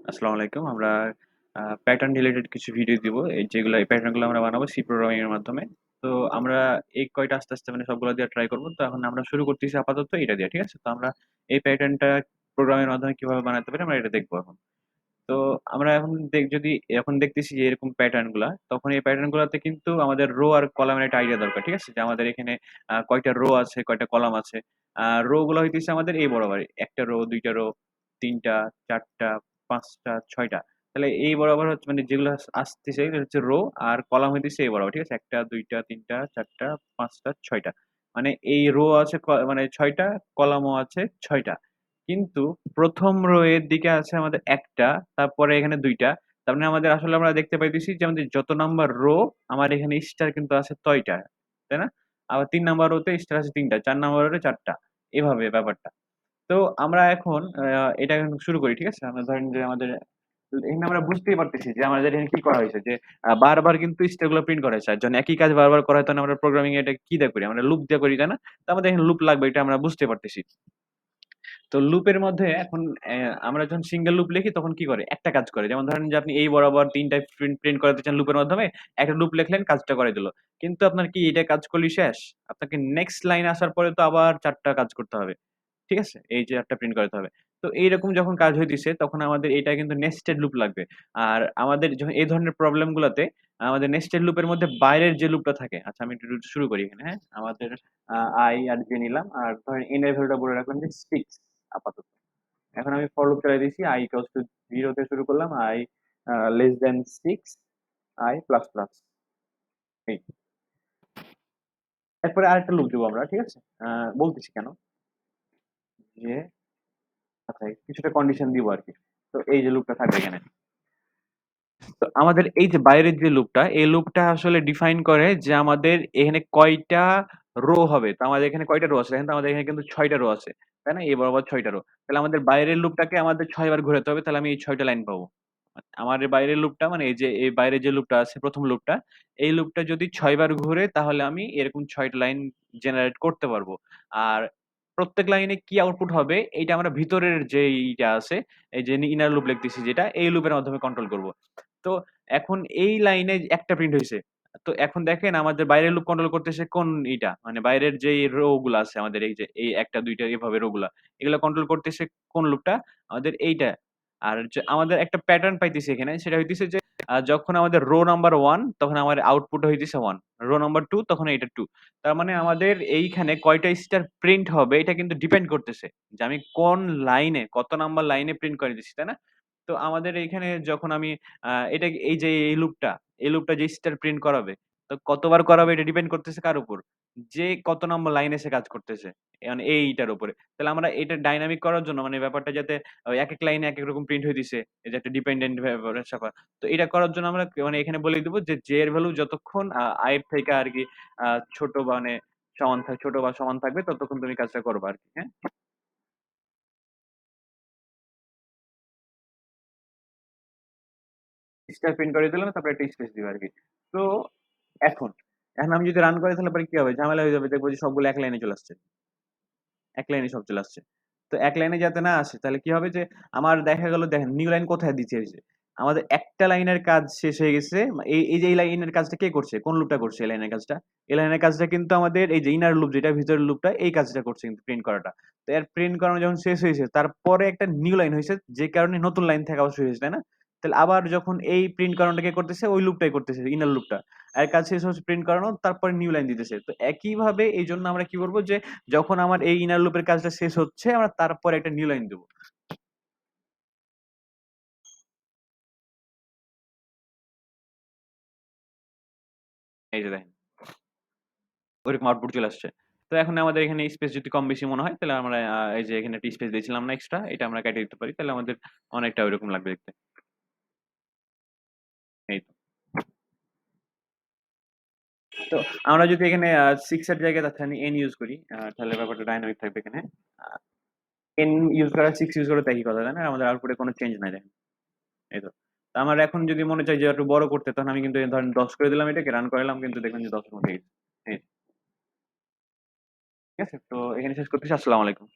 আসসালামু আলাইকুম। আমরা প্যাটার্ন রিলেটেড কিছু ভিডিও দিব। এই প্যাটার্ন গুলো আমরা বানাবো সি প্রোগ্রামিং এর মাধ্যমে। তো আমরা এই কয়টা আস্তে, আস্তে মানে সবগুলো দিয়ে ট্রাই করব। তো এখন আমরা শুরু করতেছি আপাতত এটা দিয়ে। ঠিক আছে? তো আমরা এই প্যাটার্নটা প্রোগ্রামের মাধ্যমে কিভাবে বানাতে পারি আমরা এটা দেখব এখন। তো আমরা এখন যদি এখন দেখতেছি যে এরকম প্যাটার্ন গুলা, তখন এই প্যাটার্ন গুলাতে কিন্তু আমাদের রো আর কলামের একটা আইডিয়া দরকার। ঠিক আছে? যে আমাদের এখানে কয়টা রো আছে, কয়টা কলাম আছে। রো গুলা হইতেছে আমাদের এই বরাবর। ১ টা রো, ২ টা রো, ৩ টা, ৪ টা, ৫ টা, ৬ টা। তাহলে এই বরাবর হচ্ছে মানে যেগুলো আসতেছে এগুলো হচ্ছে রো আর কলাম হইতেছে এই বরাবর। ঠিক আছে? ১ টা, ২ টা, ৩ টা, ৪ টা, ৫ টা, ৬ টা। মানে এই রো আছে মানে ৬ টা, কলামও আছে ৬ টা। কিন্তু ১ম রো এর দিকে আছে আমাদের ১ টা, তারপরে এখানে ২ টা। তার মানে আমাদের আসলে আমরা দেখতে পাইতেছি যে আমাদের যত নাম্বার রো আমার এখানে স্টার কিন্তু আছে ৬ টা। তাই না? আবার ৩ নাম্বার রোতে স্টার আছে ৩ টা, ৪ নাম্বার রোতে ৪ টা। এভাবে ব্যাপারটা। তো আমরা এখন এটা এখন শুরু করি। ঠিক আছে? আমরা ধরেন যে আমাদের এখানে আমরা বুঝতেই পারতেছি যে আমাদের এখানে কি করা হয়েছে যে বারবার কিন্তু স্টেপ গুলো প্রিন্ট করা হয়েছে। আর যখন একই কাজ বারবার করা হয় তখন আমরা প্রোগ্রামিং এ এটা কি দিয়ে করি? আমরা লুপ দিয়ে করি, তাই না? তো আমাদের এখানে লুপ লাগবে এটা আমরা বুঝতে পারতেছি। তো লুপের মধ্যে এখন আমরা যখন সিঙ্গেল লুপ লিখি তখন কি করে? একটা কাজ করে। যেমন ধরেন যে আপনি এই বরাবর ৩ টা প্রিন্ট করাতে চান লুপের মাধ্যমে, একটা লুপ লিখলেন কাজটা করে দিল। কিন্তু আপনার কি এটা কাজ করলেই শেষ? আপনাকে নেক্সট লাইনে আসার পরে তো আবার ৪ টা কাজ করতে হবে। ঠিক আছে? এই যে ৪ টা প্রিন্ট করাতে হবে। তো এইরকম যখন কাজ হইতেছে তখন আমাদের এটা কিন্তু নেস্টেড লুপ লাগবে। আর আমাদের যখন এই ধরনের প্রবলেম গুলাতে আমাদের নেস্টেড লুপের মধ্যে বাইরের যে লুপটা থাকে, আচ্ছা আমি একটু শুরু করি এখানে, হ্যাঁ? আমাদের i আর j নিলাম। আর ধরেন n এর ভ্যালুটা বলে রাখলাম যে 6 আপাতত। এখন আমি ফর লুপ চালাই দিয়েছি i equals to 0 তে শুরু করলাম, i less than 6, i plus plus এই। এরপরে আরেকটা লুপ দিব আমরা, ঠিক আছে? বলতেছি কেন যে আচ্ছা কিছুটা কন্ডিশন দিব আরকি। তো এই যে লুপটা থাকবে এখানে। তো আমাদের এই যে বাইরের যে লুপটা, এই লুপটা আসলে ডিফাইন করে যে আমাদের এখানে কয়টা রো হবে। তো আমাদের এখানে কয়টা রো আছে? দেখেন তো আমাদের এখানে কিন্তু ৬ টা রো আছে। তাই না? এই বরাবর ৬ টা রো। তাহলে আমাদের বাইরের লুপটাকে আমাদের ৬ বার ঘোরাতে হবে। তাহলে আমি এই ৬ টা লাইন পাবো। আমার এই বাইরের লুপটা মানে এই যে এই বাইরের যে লুপটা আছে ১ম লুপটা, এই লুপটা যদি ৬ বার ঘুরে তাহলে আমি এরকম ৬ টা লাইন জেনারেট করতে পারবো। আর প্রত্যেক লাইনে কি আউটপুট হবে এইটা আমরা ভিতরের যে ইটা আছে, এই যে ইনার লুপ লিখতেছি যেটা, এই লুপের মাধ্যমে কন্ট্রোল করব। তো এখন এই লাইনে একটা প্রিন্ট হইছে। তো এখন দেখেন আমাদের বাইরের লুপ কন্ট্রোল করতেছে কোন ইটা, মানে বাইরের যেই রো গুলা আছে আমাদের এই যে এই ১ টা ২ টা এভাবে রো গুলা। এগুলা কন্ট্রোল করতেছে কোন লুপটা? আমাদের এইটা। আর যে আমাদের একটা প্যাটার্ন পাইতেছি এখানে সেটা হইতেছে যে যখন আমাদের রো নাম্বার 1 তখন আমার আউটপুট হইতেছে 1। রো নাম্বার 2 তখন এইটা 2। তার মানে আমাদের এইখানে কয়টা স্টার প্রিন্ট হবে এটা কিন্তু ডিপেন্ড করতেছে। যে আমি কোন লাইনে কত নাম্বার লাইনে প্রিন্ট করে দিচ্ছি, তাই না? তো আমাদের এইখানে যখন আমি এটা এই যে এই লুপটা যে স্টার প্রিন্ট করাবে। তো কতবার করাবে এটা ডিপেন্ড করতেছে কার উপর? যে কত নম্বর লাইনে সে কাজ করতেছে। মানে এইটার উপরে। তাহলে আমরা এটা ডাইনামিক করার জন্য মানে ব্যাপারটা যাতে একেক লাইনে একেক রকম প্রিন্ট হইতেছে। এই যে একটা ডিপেন্ডেন্ট ব্যাপার-স্যাপার। তো এটা করার জন্য আমরা মানে এখানে বলে দিব যে j এর ভ্যালু যতক্ষণ i এর থেকে আরকি আ ছোট বা মানে ছোট বা সমান থাকবে ততক্ষণ তুমি কাজটা করবা আরকি। হ্যাঁ? স্টার প্রিন্ট করে দিলাম তারপরে একটা স্পেস দিবা আরকি। তো এখন, এখন আমি যদি রান করি তাহলে পরে কি হবে? ঝামেলা হয়ে যাবে। দেখবো যে সবগুলো এক লাইনে চলে আসছে। এক লাইনে সব চলে আসছে। তো এক লাইনে যাতে না আসে তাহলে কি হবে যে আমার দেখা গেল দেখেন নিউ লাইন কোথায় দিচ্ছে এই যে। আমাদের একটা লাইনের কাজ শেষ হয়ে গেছে। এই যে এই লাইনের কাজটা কে করছে? কোন লুপটা করছে এই লাইনের কাজটা? এই লাইনের কাজটা কিন্তু আমাদের এই যে ইনার লুপ যেটা ভিতরের লুপটা এই কাজটা করছে কিন্তু প্রিন্ট করাটা। তো এর প্রিন্ট করানো যখন শেষ হয়েছে তারপরে একটা নিউ লাইন হইছে যে কারণে নতুন লাইন থেকে আবার শুরু হয়েছে, তাই না? তাহলে আবার যখন এই প্রিন্ট করানোটা কে করতেছে? ওই লুপটাই করতেছে ইনার লুপটা। এর কাজ শেষ হচ্ছে প্রিন্ট করানো তারপরে নিউ লাইন দিতেছে। তো একইভাবে এইজন্য আমরা কি করব যে যখন আমার এই ইনার লুপের কাজটা শেষ হচ্ছে, আমরা তারপরে একটা নিউ লাইন দেব। এই যে দেখেন, ওইরকম আউটপুট চলে আসছে। তো এখন আমাদের এখানে স্পেস যদি কম বেশি মনে হয়, তাহলে আমরা এই যে এখানে একটা স্পেস দিয়েছিলাম না এক্সট্রা, এটা আমরা কেটে দিতে পারি। তাহলে আমাদের অনেকটা ঐরকম লাগবে দেখতে। এই তো। তো আমরা যদি এখানে 6 এর জায়গায় তাহলে আমি n ইউজ করি, তাহলে ব্যাপারটা ডাইনামিক থাকবে এখানে। আ n ইউজ করা 6 ইউজ করা তো একই কথা, তাই না? আমাদের আউটপুটে কোনো চেঞ্জ নাই দেখেন। এই তো। তো আমার এখন যদি মনে চাই যে একটু বড় করতে, তখন আমি কিন্তু ধরেন ১০ করে দিলাম এটাকে, রান করালাম কিন্তু দেখবেন যে ১০ এর মধ্যে গেছে। এই, ঠিক আছে? তো এখানে শেষ করতেছি। আসসালামু আলাইকুম।